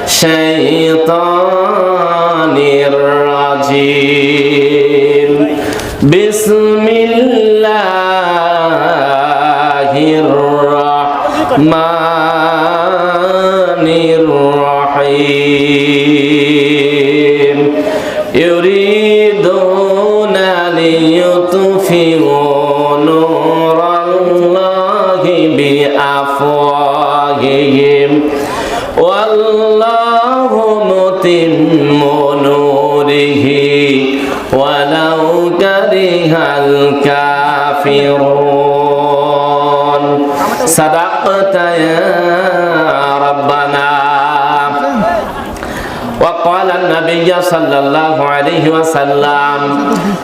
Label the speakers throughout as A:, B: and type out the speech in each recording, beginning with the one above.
A: الشيطان الرجيم بسم الله الرحمن الرحيم يريدون ليطفئوا نور الله بأفواههم والله متم نوره ولو كره الكافرون صدقت يا ربنا وقال النبي صلى الله عليه وسلم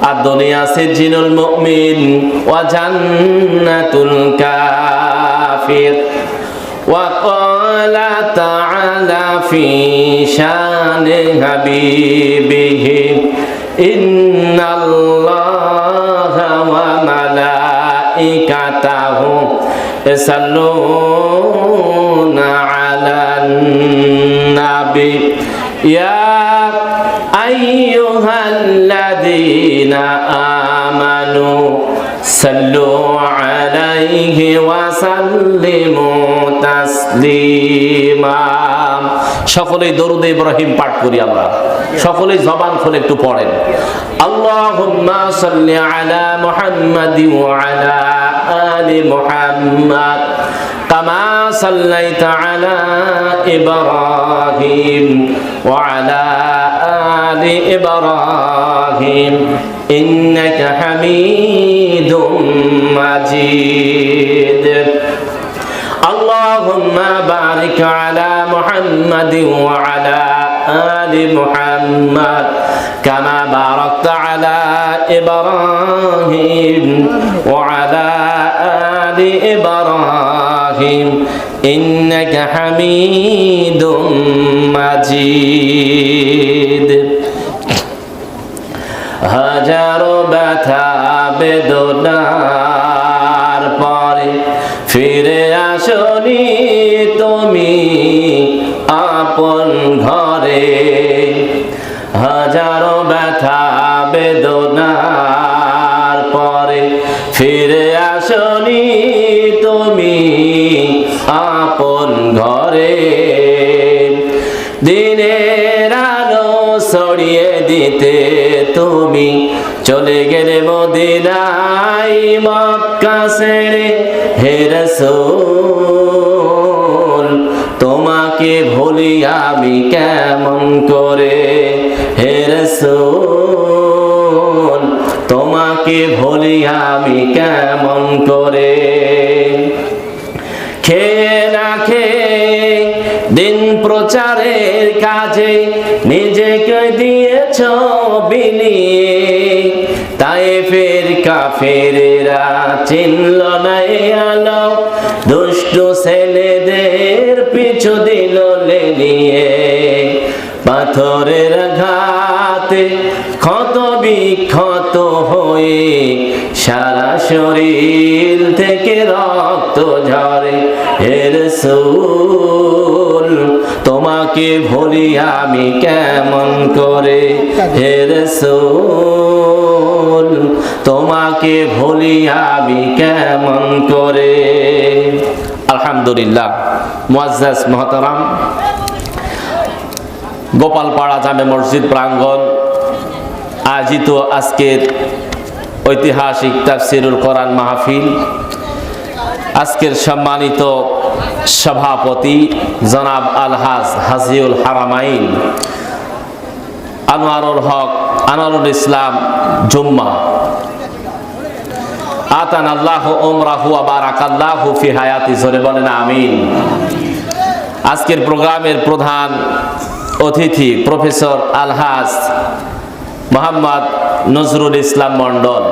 A: الدنيا سجن المؤمن وجنة الكافر وقال تعالى في شان حبيبه إن الله وملائكته يصلون على النبي يا أيها الذين آمنوا صلوا عليه وسلموا تسليما সকলেই দরুদ ইব্রাহিম পাঠ করি আমরা সকলেই জবান খুলে একটু পড়েন আল্লাহুম্মা সাল্লি আলা মুহাম্মাদি ওয়া আলা আলি মুহাম্মাদ কামা সাল্লাইতা আলা ইব্রাহিম ওয়া আলা আলি ইব্রাহিম ইন্নাকা হামিদুম মাজিদ اللهم بارك على محمد وعلى آل محمد كما باركت على إبراهيم وعلى آل إبراهيم إنك حميد مجيد হাজার ব্যথা বেদনার পরে ফিরে আসনি তুমি আপন ঘরে হাজারো ব্যথা বেদনার পরে ফিরে আসনি তুমি আপন ঘরে দিনের আলো ছড়িয়ে দিতে তুমি চলে গেলে মদিনায় মক্কা ছেড়ে হে রাসূল তোমাকে ভুলি আমি কেমন করে হে রাসূল তোমাকে ভুলি আমি কেমন করে খেয়ে না খেয়ে দিন প্রচারের কাজে নিজেকে দিয়েছ বিলিয়ে তায়েফের কাফেরেরা চিনল না এই আলো দুষ্ট ছেলেদের পিছু দিল লেলিয়ে পাথরের ঘাতে ক্ষত বিক্ষত হয়ে সারা শরীর থেকে রক্ত ঝরে হে রাসূল তোমাকে ভুলি আমি কেমন করে হে রাসূল তোমাকে ভুলি আমি কেমন করে আলহামদুলিল্লাহ মুআজ্জাজ মুহতারাম গোপালপাড়া জামে মসজিদ প্রাঙ্গণ আয়োজিত আজকের ঐতিহাসিক তাফসিরুল কোরআন মাহফিল আজকের সম্মানিত সভাপতি জনাব আলহাজ হাজিউল হারামাইন আনোয়ারুল হক আনোয়ারুল ইসলাম জুম্মা আতানাল্লাহু উমরাহু ওয়া বারাকাল্লাহু ফি হায়াতি জোরে বলেন আমিন আজকের প্রোগ্রামের প্রধান অতিথি প্রফেসর আলহাজ মোহাম্মদ নজরুল ইসলাম মন্ডল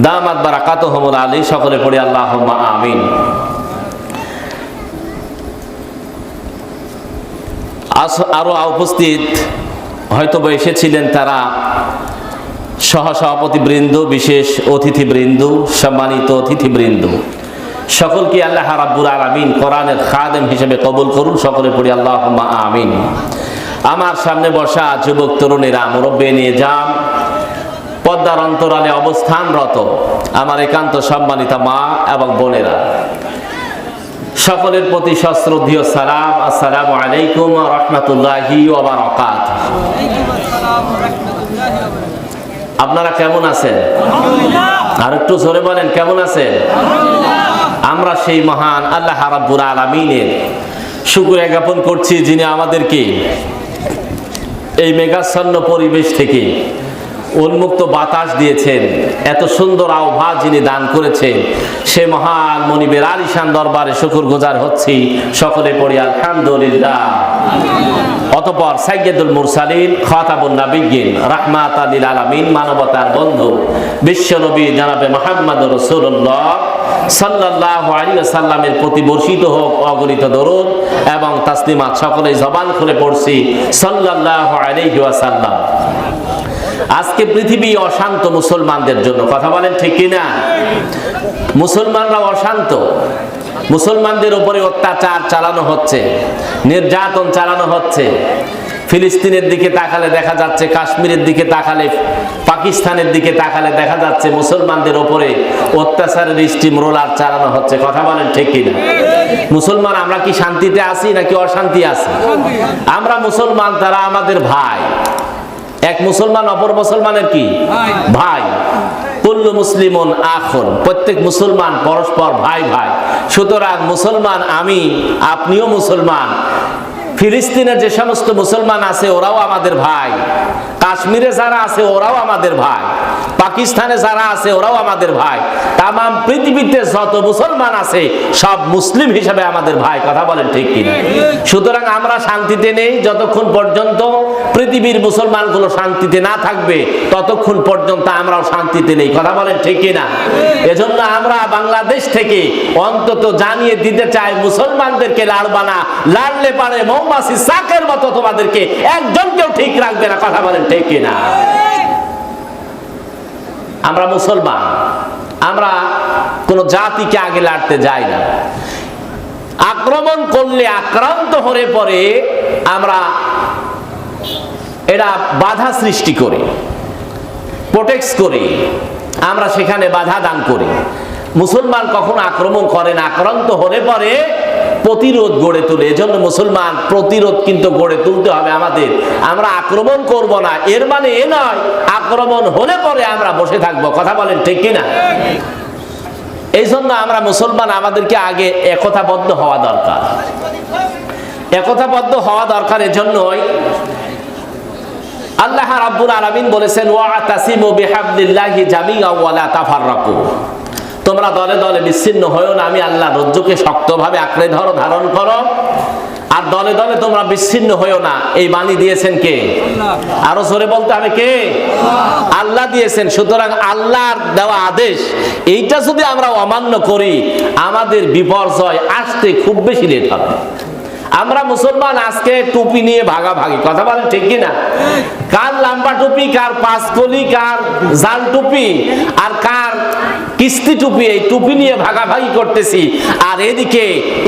A: দামাত বারাকাতুহুমুল আলী সকলে পড়ি আল্লাহুম্মা আমিন আরো উপস্থিত হয়তো এসেছিলেন তারা সহসভাপতিবৃন্দ, বিশেষ অতিথিবৃন্দ, সম্মানিত অতিথিবৃন্দ, সকলকে আল্লাহ রাব্বুল আলামিন কোরআনের খাদেম হিসেবে কবুল করুন। সকলে পড়ি আল্লাহুম্মা আমিন। আমার সামনে বসা যুবক তরুণেরা, মুরব্বী নিয়ে যান, পর্দার অন্তরালে অবস্থানরত আমার একান্ত সম্মানিতা মা এবং বোনেরা, সকলের প্রতি সশ্রদ্ধেয় সালাম। আসসালামু আলাইকুম ওয়া রাহমাতুল্লাহি ওয়া বারাকাতুহু। আপনারা কেমন আছেন? আর একটু জোরে বলেন, কেমন আছেন? আমরা সেই মহান আল্লাহ রাব্বুল আলামিনের শুকরিয়া জ্ঞাপন করছি, যিনি আমাদেরকে এই মেঘাচ্ছন্ন পরিবেশ থেকে উন্মুক্ত বাতাস দিয়েছেন, এত সুন্দর আবহাওয়া যিনি দান করেছেন, সে মহান মনিবের আলিশান দরবারে শুকরগুজার হচ্ছি। সকলে পড়ি আলহামদুলিল্লাহ। অতঃপর সাইয়্যিদুল মুরসালিন খাতাবুন নবিয়্যিন রাহমাতাল লিল আলামিন, মানবতার বন্ধু বিশ্ব নবী জনাবে মুহাম্মদুর রাসূলুল্লাহ সাল্লাল্লাহু আলাইহি ওয়াসাল্লামের প্রতি বর্ষিত হোক অগণিত দরুদ এবং তাসলিমাত। সকলেই জবান খুলে পড়ছি সাল্লাল্লাহু আলাইহি ওয়াসাল্লাম। আজকে পৃথিবী অশান্ত মুসলমানদের জন্য, কথা বলেন ঠিক কিনা? মুসলমানরা অশান্ত, মুসলমানদের উপরে অত্যাচার চালানো হচ্ছে, নির্যাতন চালানো হচ্ছে। ফিলিস্তিনের দিকে তাকালে দেখা যাচ্ছে, কাশ্মীরের দিকে তাকালে, পাকিস্তানের দিকে তাকালে দেখা যাচ্ছে মুসলমানদের উপরে অত্যাচারের স্টিম রোলার চালানো হচ্ছে। কথা বলেন ঠিক কিনা? মুসলমান আমরা কি শান্তিতে আছি নাকি অশান্তি আছি? আমরা মুসলমান, তারা আমাদের ভাই। এক মুসলমান অপর মুসলমানের কি ভাই। কুল্লু মুসলিমুন আখুন, প্রত্যেক মুসলমান পরস্পর ভাই ভাই। সুতরাং মুসলমান আমি, আপনিও মুসলমান। ফিলিস্তিনের যে সমস্ত মুসলমান আছে ওরাও আমাদের ভাই, কাশ্মীরে যারা আছে ওরাও আমাদের ভাই, পাকিস্তানে যারা আছে ওরাও আমাদের ভাই। তামাম পৃথিবীতে যত মুসলমান আছে সব মুসলিম হিসেবে আমাদের ভাই। কথা বলেন ঠিক কিনা? সুতরাং আমরা শান্তিতে নেই যতক্ষণ পর্যন্ত পৃথিবীর মুসলমানগুলো শান্তিতে না থাকবে, ততক্ষণ পর্যন্ত আমরাও শান্তিতে নেই। কথা বলেন ঠিক কিনা? এজন্য আমরা বাংলাদেশ থেকে অন্তত জানিয়ে দিতে চাই, মুসলমানদেরকে লাড়বা না, লাড়লে পারে মৌমাছি শাকের মতো তোমাদেরকে একজনকেও ঠিক রাখবে না। কথা বলেন ঠিক কিনা? আমরা মুসলমান, আমরা কোন জাতিকে আগে লাড়তে যাই না। আক্রমণ করলে, আক্রান্ত হয়ে পড়ে আমরা এটা বাধা সৃষ্টি করি, প্রোটেক্ট করি, আমরা সেখানে বাধা দান করি। মুসলমান কখনো আক্রমণ করে না, আক্রান্ত হলে পরে প্রতিরোধ গড়ে তোলে। এজন্য মুসলমান প্রতিরোধ কিন্তু গড়ে তুলতে হবে আমাদের। আমরা আক্রমণ করব না, এর মানে এ নয় আক্রমণ হলে পরে আমরা বসে থাকবো। কথা বলেন ঠিক কিনা? এই জন্য আমরা মুসলমান, আমাদেরকে আগে একতাবদ্ধ হওয়া দরকার, একতাবদ্ধ হওয়া দরকার। এজন্যই আল্লাহ রাব্বুল আলামিন বলেছেন, ওয়াতাসিমু বিহাবলিল্লাহি জামিআ ওয়া লা তাফাররাকু, তোমরা দলে দলে বিচ্ছিন্ন হয়ো না, আমি আল্লাহ রজ্জুকে শক্তভাবে আঁকড়ে ধরো, ধারণ করো, আর দলে দলে তোমরা বিচ্ছিন্ন হয়ো না। এই বাণী দিয়েছেন কে? আরো জোরে বলতে হবে কে? আল্লাহ দিয়েছেন। সুতরাং আল্লাহর দেওয়া আদেশ এইটা যদি আমরা অমান্য করি, আমাদের বিপর্যয় আসতে খুব বেশি লেট হবে। আমরা মুসলমান আজকে টুপি নিয়ে ভাগাভাগি। কথা বলেন ঠিক কিনা? কার লম্বা টুপি, কার পাঁচকলি, কার জাল টুপি, আর কার কিস্তি টুপি, এই টুপি নিয়ে ভাগাভাগি করতেছি। আর এদিকে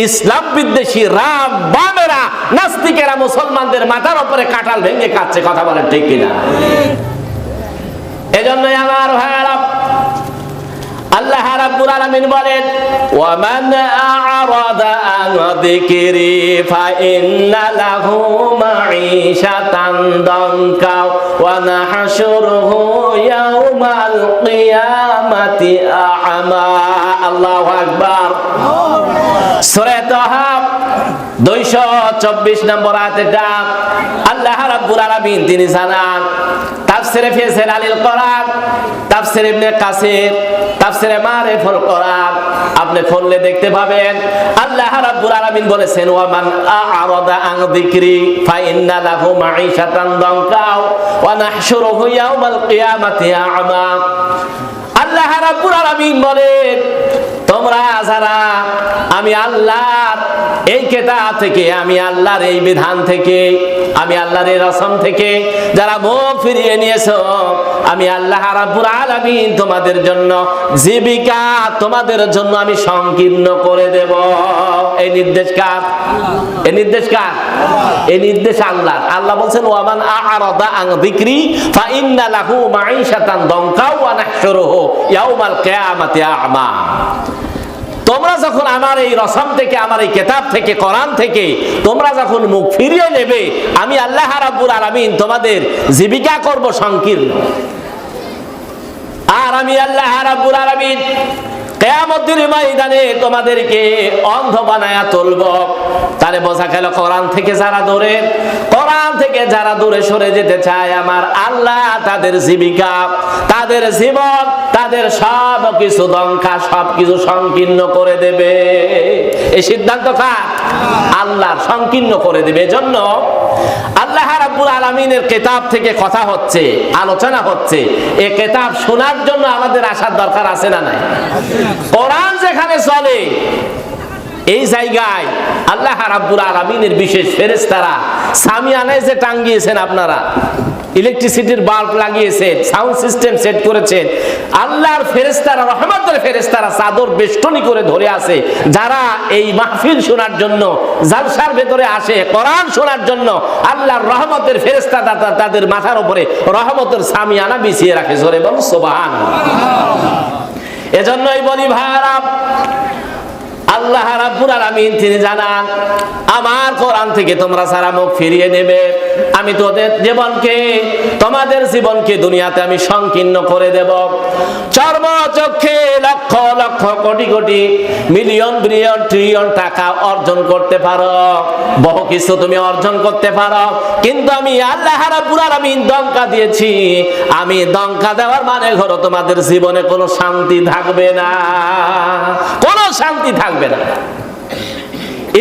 A: ইসলাম বিদ্বেষী রাম বামেরা নাস্তিকেরা মুসলমানদের মাথার উপরে কাঁঠাল ভেঙে খাচ্ছে। কথা বলেন ঠিক কিনা? এজন্যই আমার ভাইরা, আল্লাহ রাব্বুল আলামিন বলেন, ওয়া মান আ'রাদা আন যিকরি ফাইন্না লাহু মাঈশাতান দানকা ওয়া নাহশুরুহু ইয়াওমাল কিয়ামাতি আ'মা। আল্লাহু আকবার। সূরা তাহা 224 নম্বর আয়াতে আল্লাহ রাব্বুল আলামিন তিনি জানান, তাফসিরে ফি জালালিল কোরআন, তাফসির ইবনে কাসির, তাফসিরে মারিফুল কোরআন আপনি খুললে দেখতে পাবেন আল্লাহ রাব্বুল আলামিন বলেছেন, ওয়া মান আ'রাদা আন যিকরি ফাইন্না লাহু মাঈশাতান দানকা ওয়া নাহশুরুহু ইয়াওমাল কিয়ামাতি আ'মা। আল্লাহ রাব্বুল আলামিন বলেন, তোমরা যারা আমি আল্লাহর এই কিতাব থেকে, আমি আল্লাহর এই বিধান থেকে, আমি আল্লাহর এই রসম থেকে যারা মুখ ফিরিয়ে নিয়েছো, আমি আল্লাহ রাব্বুল আলামিন তোমাদের জন্য জীবিকা তোমাদের জন্য আমি সংকীর্ণ করে দেব। এই নির্দেশ কার? এই নির্দেশ কার? এই নির্দেশ আল্লাহ। আল্লাহ বলছেন ওয়ামান আ'রাদা আন যিকরি ফাইন্না লাহু মাঈশাতান দানকা ওয়া নাহশুরুহু ইয়াউমাল কিয়ামাতি আ'মা। তোমরা যখন আমার এই রসম থেকে, আমার এই কিতাব থেকে, কোরআন থেকে তোমরা যখন মুখ ফিরিয়ে নেবে, আমি আল্লাহ রাব্বুল আলামিন তোমাদের জীবিকা করব সংকীর্ণ। আর আমি আল্লাহ রাব্বুল আলামিন কিয়ামতের ময়দানে তোমাদেরকে অন্ধ বানায়া তুলব। তাহলে বোঝা গেল কোরআন থেকে যারা দূরে, কোরআন থেকে যারা দূরে সরে যেতে চায়, আমার আল্লাহ তাদের জীবিকা, তাদের জীবন, তাদের সব কিছু দঙ্কা, সব কিছু সংকীর্ণ করে দেবে। এই সিদ্ধান্ত কার? আল্লাহর। সংকীর্ণ করে দেবে। এজন্য আল্লাহ রাব্বুল আলামিনের কিতাব থেকে কথা হচ্ছে, আলোচনা হচ্ছে। এই কিতাব শোনার জন্য আমাদের আসার দরকার আছে না নাই? কোরআন যেখানে চলে এই জায়গায় আল্লাহ রাব্বুল আলামিনের বিশেষ ফেরেশতারা সামিয়ানায় যে টাঙ্গিয়েছেন, আপনারা ইলেকট্রিসিটির বাল্ব লাগিয়েছেন, সাউন্ড সিস্টেম সেট করেছেন, আল্লাহর ফেরেশতারা, রহমতের ফেরেশতারা চাদর বেষ্টনী করে ধরে আছে। যারা এই মাহফিল শোনার জন্য জালসার ভেতরে আসে, কোরআন শোনার জন্য, আল্লাহর রহমতের ফেরেশতারা তাদের মাথার উপরে রহমতের সামিয়ানা বিছিয়ে রাখে। জোরে বলুন সুবহানাল্লাহ। এজন্যই বলি ভাইরা, আল্লাহ রাব্বুল আলামিন তিনি জানান আমার কোরআন থেকে তোমরা সারা মুখ ফিরিয়ে নেবে, আমি তোদের জীবনকে, তোমাদের জীবনকে দুনিয়াতে আমি সংকীর্ণ করে দেব। চর্মচক্ষে lakh lakh crore crore million billion trillion টাকা অর্জন করতে পারো, বহু কিছু তুমি অর্জন করতে পারো, কিন্তু আমি আল্লাহ রাব্বুল আলামিন দঙ্কা দিয়েছি। আমি দঙ্কা দেওয়ার মানে হলো তোমাদের জীবনে কোনো শান্তি থাকবে না, কোনো শান্তি থাকবে না।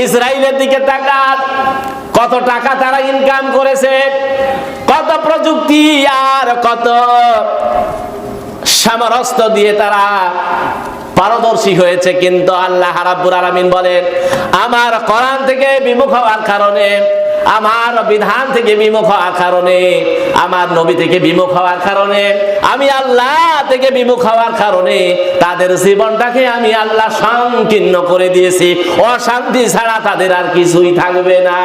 A: ইসরায়েলের দিকে তাকান, কত টাকা তারা ইনকাম করেছে, কত প্রযুক্তি আর কত সামরাস্ত্র দিয়ে তারা পারদর্শী হয়েছে, কিন্তু আল্লাহ রাব্বুল আলামিন বলেন আমার কোরআন থেকে বিমুখ হওয়ার কারণে, আমার বিধান থেকে বিমুখ হওয়ার কারণে, আমার নবী থেকে বিমুখ হওয়ার কারণে, আমি আল্লাহ থেকে বিমুখ হওয়ার কারণে তাদের জীবনটাকে আমি আল্লাহ সংকীর্ণ করে দিয়েছি। অশান্তি ছাড়া তাদের আর কিছুই থাকবে না,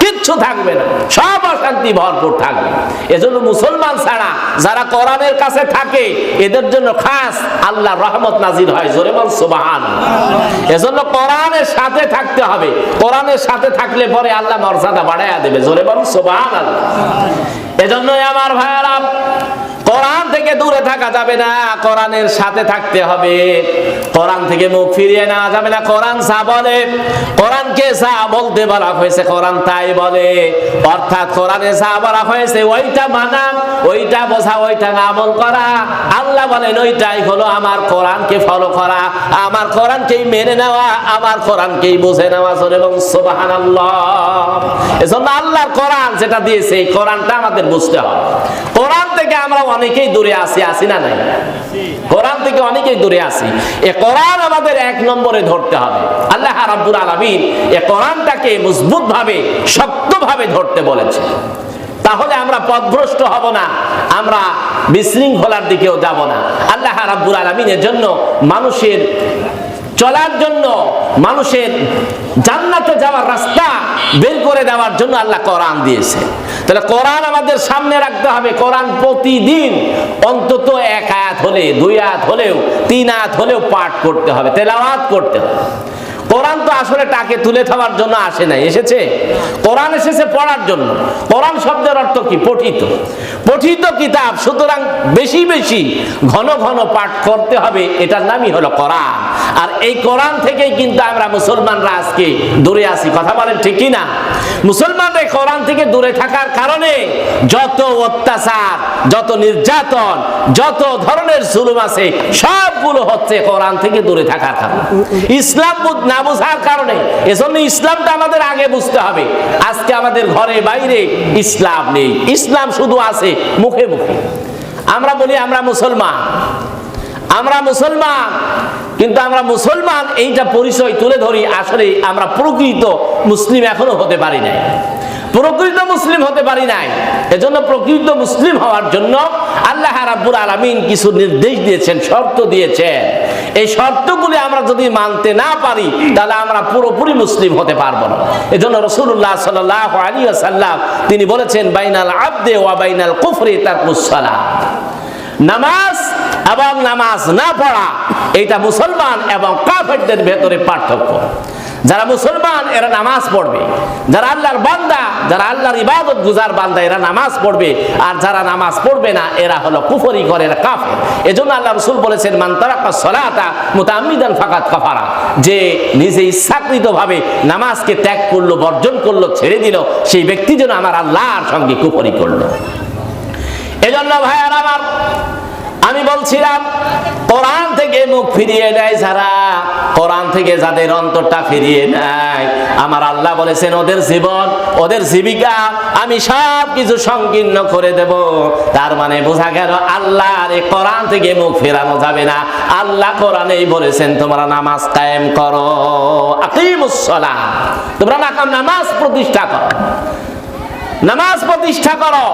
A: কিচ্ছু থাকবে না, সব অশান্তি ভরপুর থাকবে। এজন্য মুসলমান ছাড়া যারা কোরআনের কাছে থাকে এদের জন্য খাস আল্লাহর রহমত নাজিল হয়। জোরে বল সুবহানাল্লাহ। এজন্য কোরআনের সাথে থাকতে হবে, কোরআনের সাথে থাকলে পরে আল্লাহ মর্যাদা বাড়ায়া দেবে। জোরে বল সুবহানাল্লাহ। এজন্যই আমার ভাইরা, কোরআন থেকে দূরে থাকা যাবে না, কোরআনের সাথে থাকতে হবে। কোরআন থেকে মুখ ফিরিয়ে নেওয়া যাবে না। কোরআন যা বলে, কোরআনকে যা বলতে বলা হয়েছে কোরআন তাই বলে, অর্থাৎ কোরআনে যা বলা হয়েছে ওইটা মানা, ওইটা বোঝা, ওইটা আমল করা। আল্লাহ বলেন ওইটাই হলো আমার কোরআনকে ফলো করা, আমার কোরআনকেই মেনে নেওয়া, আমার কোরআনকেই বুঝে নেওয়া। এবং সুবহানাল্লাহ। এজন্য আল্লাহর কোরআন যেটা দিয়েছে এই কোরআনটা আমাদের বুঝতে হবে। কোরআন থেকে আমরা অনেকেই দূরে আছি, আছি না নাই? কোরআন থেকে অনেকেই দূরে আছি। এই কোরআন আমাদের এক নম্বরে ধরতে হবে। আল্লাহ রাব্বুল আলামিন এই কোরআনটাকে মজবুত ভাবে, শক্ত ভাবে ধরতে বলেছে। তাহলে আমরা পথভ্রষ্ট হব না, আমরা বিশৃঙ্খলার দিকেও যাব না। আল্লাহ রাব্বুল আলামিনের জন্য মানুষের চলার জন্য, মানুষের জান্নাতে যাওয়ার রাস্তা বের করে দেওয়ার জন্য আল্লাহ কোরআন দিয়েছে। তাহলে কোরআন আমাদের সামনে রাখতে হবে। কোরআন প্রতিদিন অন্তত 1 আয়াত হলে, 2 আয়াত হলেও, 3 আয়াত হলেও পাঠ করতে হবে, তেলাওয়াত করতে হবে। কোরআন তো আসলে টাকে তুলে থাকার জন্য আসে নাই, এসেছে কোরআন এসেছে পড়ার জন্য। কোরআন শব্দের অর্থ কি? পঠিত, পঠিত কিতাব। সুতরাং বেশি বেশি ঘন ঘন পাঠ করতে হবে, এটার নামই হলো কোরআন। আর এই কোরআন থেকেই কিন্তু আমরা মুসলমানরা আজকে দূরে আছি। কথা বলেন ঠিক কি না? মুসলমানরা কোরআন থেকে দূরে থাকার কারণে যত অত্যাচার, যত নির্যাতন, যত ধরনের জুলুম আছে সবগুলো হচ্ছে কোরআন থেকে দূরে থাকার কারণে, ইসলাম না বোঝার কারণে। এজন্য ইসলামটা আমাদের আগে বুঝতে হবে। আজকে আমাদের ঘরে বাইরে ইসলাম নেই, ইসলাম শুধু আছে মুখে মুখে। আমরা বলি আমরা মুসলমান, আমরা মুসলমান, কিন্তু আমরা মুসলমান এইটা পরিচয় তুলে ধরি, আসলে আমরা প্রকৃত মুসলিম এখনো হতে পারি নাই। প্রকৃত মুসলিম হতে পারি নাই। এজন্য প্রকৃত মুসলিম হওয়ার জন্য আল্লাহ রাব্বুল আলামিন কিছু নির্দেশ দিয়েছেন, শর্ত দিয়েছেন। এই শর্তগুলি আমরা যদি মানতে না পারি তাহলে আমরা পুরোপুরি মুসলিম হতে পারবো না। এজন্য রাসূলুল্লাহ সাল্লাল্লাহু আলাইহি ওয়াসাল্লাম তিনি বলেছেন, বাইনাল আবদে ওয়া বাইনাল কুফরি তারকুস সালাহ। নামাজ এবং নামাজ না পড়া এটা মুসলমান এবং কাফেরদের ভেতরে পার্থক্য। যারা মুসলমান এরা নামাজ পড়বে, যারা আল্লাহর বান্দা, যারা আল্লাহর ইবাদত গুজার বান্দা এরা নামাজ পড়বে, আর যারা নামাজ পড়বে না এরা হলো কুফরি করে, এরা কাফের। এজন্য আল্লাহ রাসূল বলেছেন, মান তারাকা সলাতা মুতাআম্মিদান ফাকাদ কাফারা, যে নিজে ইচ্ছাকৃতভাবে নামাজকে ত্যাগ করলো, বর্জন করলো, ছেড়ে দিল, সেই ব্যক্তি যেন আমার আল্লাহর সঙ্গে কুফরি করলো। এজন্য ভাইয়ার আমার, আমি বলছিলাম কোরআন থেকে মুখ ফিরিয়ে নেয় যারা, কোরআন থেকে যাদের অন্তরটা ফিরিয়ে নেয়, আমার আল্লাহ বলেছেন ওদের জীবন, ওদের জীবিকা আমি সব কিছু সংকীর্ণ করে দেব। তার মানে বোঝা গেল আল্লাহর এই কোরআন থেকে মুখ ফেরানো যাবে না। আল্লাহ কোরআনেই বলেছেন তোমরা নামাজ কায়েম করো, আকিমুস সালাহ, তোমরা নামাজ প্রতিষ্ঠা করো, নামাজ প্রতিষ্ঠা করো।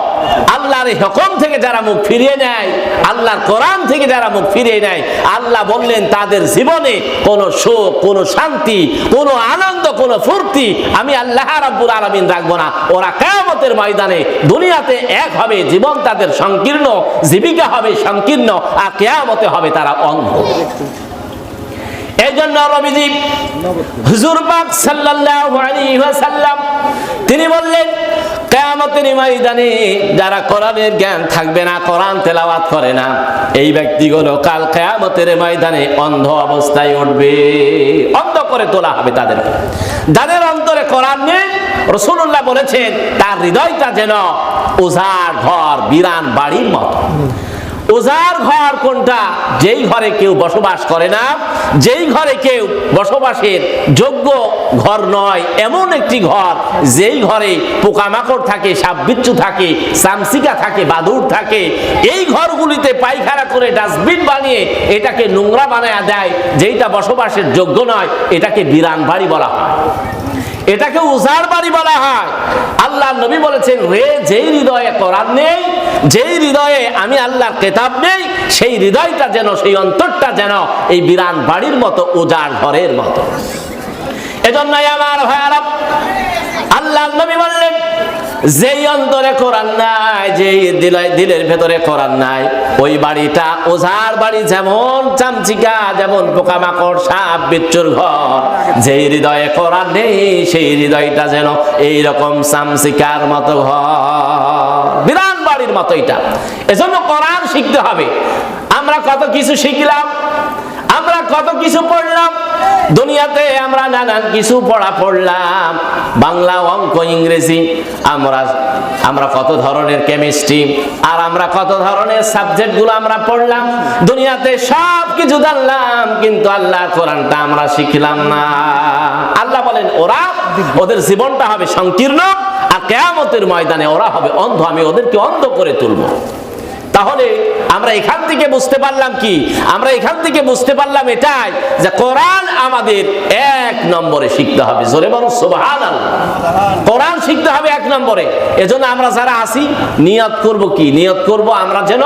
A: আল্লাহর হুকুম থেকে যারা মুখ ফিরিয়ে নেয়, আল্লাহর কোরআন থেকে যারা মুখ ফিরিয়ে নেয়, আল্লাহ বললেন তাদের জীবনে কোনো সুখ, কোনো শান্তি, কোনো আনন্দ, কোনো ফুর্তি আমি আল্লাহ রাব্বুল আলামিন রাখবো না। ওরা কিয়ামতের ময়দানে দুনিয়াতে এক হবে, জীবন তাদের সংকীর্ণ, জীবিকা হবে সংকীর্ণ, আর কিয়ামতে হবে তারা অন্ধ। এই জন্য নবীজি হুজুর পাক সাল্লাল্লাহু আলাইহি ওয়াসাল্লাম তিনি বললেন, কিয়ামতের ময়দানে যারা কোরআনের জ্ঞান থাকবে না, কোরআন তেলাওয়াত করে না, এই ব্যক্তিগুলো কাল কিয়ামতের ময়দানে অন্ধ অবস্থায় উঠবে, অন্ধ করে তোলা হবে তাদেরকে। যাদের অন্তরে কোরআন নেই, রাসূলুল্লাহ বলেছেন তার হৃদয়টা যেন উজাড় ঘর, বিরান বাড়ির মতো। উজাড় ঘর কোনটা? যেই ঘরে কেউ বসবাস করে না, যেই ঘরে কেউ বসবাসের যোগ্য ঘর নয়, এমন একটি ঘর যেই ঘরে পোকামাকড় থাকে, সাপ বিচ্ছু থাকে, চামচিকা থাকে, বাদুড় থাকে, এই ঘরগুলিতে পায়খানা করে ডাস্টবিন বানিয়ে এটাকে নোংরা বানায় দেয়, যেইটা বসবাসের যোগ্য নয়, এটাকে বিরান বাড়ি বলা হয়, এটাকে উজাড় বাড়ি বলা হয়। আল্লাহ নবী বলেছেন, রে যেই হৃদয়ে কোরআন নেই, যেই হৃদয়ে আমি আল্লাহর কিতাব নেই, সেই হৃদয়টা যেন, সেই অন্তরটা যেন এই বিরান বাড়ির মতো, উজাড় ঘরের মতো। এজন্যই আমার ভাইয়ারা, আল্লাহ নবী বললেন যেই অন্তরে কোরআন নাই, যেই দিলের ভেতরে কোরআন নাই, ওই বাড়িটা উজাড় বাড়ি, যেমন চামচিকা, যেমন পোকামাকড়, সাপ বিচ্ছুর ঘর। যেই হৃদয়ে কোরআন নেই, সেই হৃদয়টা যেন এইরকম চামচিকার মতো ঘর, বিরান বাড়ির মতো এটা। এজন্য কোরআন শিখতে হবে। আমরা কত কিছু শিখলাম, আমরা কত কিছু পড়লাম, দুনিয়াতে আমরা নানান কিছু পড়লাম, বাংলা, অঙ্ক, ইংরেজি, আমরা কত ধরনের কেমিস্ট্রি, আর আমরা কত ধরনের সাবজেক্ট গুলো আমরা পড়লাম, দুনিয়াতে সব কিছু জানলাম, কিন্তু আল্লাহ কোরআনটা আমরা শিখলাম না। আল্লাহ বলেন ওদের জীবনটা হবে সংকীর্ণ, আর কিয়ামতের ময়দানে ওরা হবে অন্ধ, আমি ওদেরকে অন্ধ করে তুলবো। তাহলে আমরা এখান থেকে বুঝতে পারলাম কি? আমরা এখান থেকে বুঝতে পারলাম এটাই যে কোরআন আমাদের 1 নম্বরে শিখতে হবে। জোরে বলুন সুবহানাল্লাহ। কোরআন শিখতে হবে 1 নম্বরে। এজন্য আমরা যারা আছি নিয়ত করব কি? নিয়ত করব আমরা যেন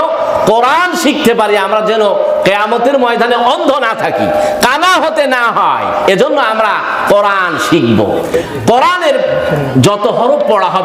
A: কোরআন শিখতে পারি, আমরা যেন কিয়ামতের ময়দানে অন্ধ না থাকি, কানা হতে না হয়। এজন্য আমরা কোরআন শিখব। কোরআনের যত হরফ পড়া হবে